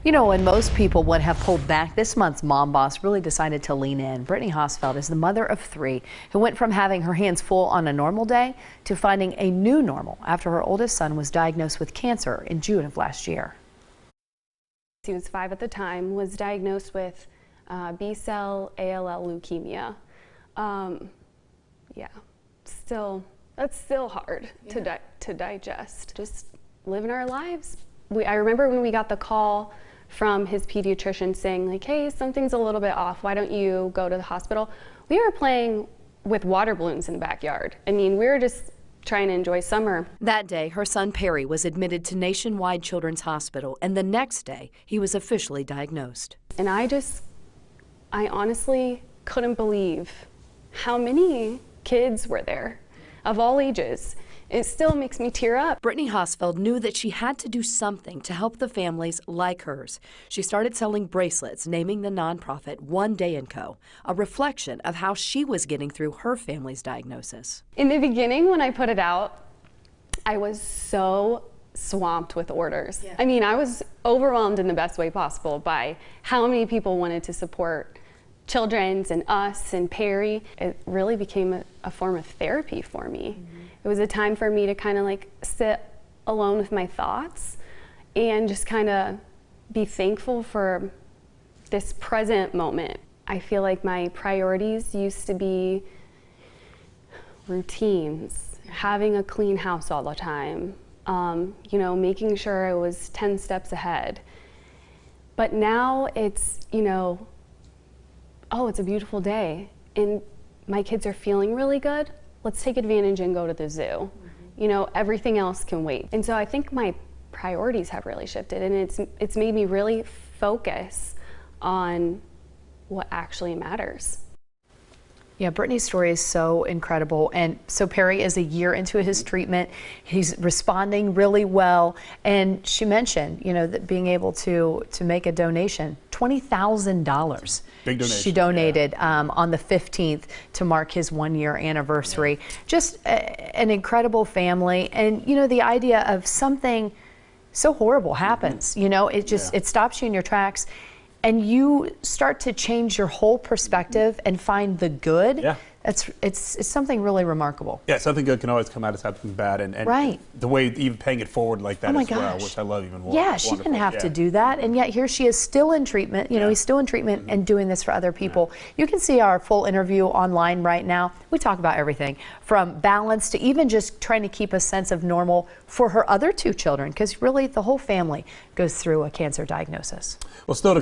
You know, when most people would have pulled back, this month's mom boss really decided to lean in. Brittny Hausfeld is the mother of 3 who went from having her hands full on a normal day to finding a new normal after her oldest son was diagnosed with cancer in June of last year. He was 5 at the time, was diagnosed with B-cell ALL leukemia. Yeah, that's still hard to digest. Just living our lives. I remember when we got the call from his pediatrician saying like, hey, something's a little bit off, why don't you go to the hospital? We were playing with water balloons in the backyard. I mean, we were just trying to enjoy summer. That day, her son Perry was admitted to Nationwide Children's Hospital, and the next day, he was officially diagnosed. And I honestly couldn't believe how many kids were there, of all ages. It still makes me tear up. Brittny Hausfeld knew that she had to do something to help the families like hers. She started selling bracelets, naming the nonprofit One Day & Co., a reflection of how she was getting through her family's diagnosis. In the beginning, when I put it out, I was so swamped with orders. Yeah. I mean, I was overwhelmed in the best way possible by how many people wanted to support children's and us and Perry. It really became a form of therapy for me. Mm-hmm. It was a time for me to kind of like sit alone with my thoughts and just kind of be thankful for this present moment. I feel like my priorities used to be routines, having a clean house all the time, you know, making sure I was 10 steps ahead. But now it's, you know, oh, it's a beautiful day and my kids are feeling really good. Let's take advantage and go to the zoo. Mm-hmm. You know, everything else can wait. And so I think my priorities have really shifted, and it's made me really focus on what actually matters. Yeah, Brittny's story is so incredible. And so Perry is a year into his treatment. He's responding really well. And she mentioned, you know, that being able to make a donation, $20,000. Big donation. She donated on the 15th to mark his 1-year anniversary. Yeah. Just an incredible family. And, you know, the idea of something so horrible happens, you know, it just, it stops you in your tracks. And you start to change your whole perspective and find the good. Yeah. It's something really remarkable. Yeah, something good can always come out of something bad, and right. The way even paying it forward like that as well, which I love even more. Yeah, she didn't have to do that, and yet here she is still in treatment. You know, he's still in treatment and doing this for other people. You can see our full interview online right now. We talk about everything from balance to even just trying to keep a sense of normal for her other 2 children, because really the whole family goes through a cancer diagnosis. Well, still to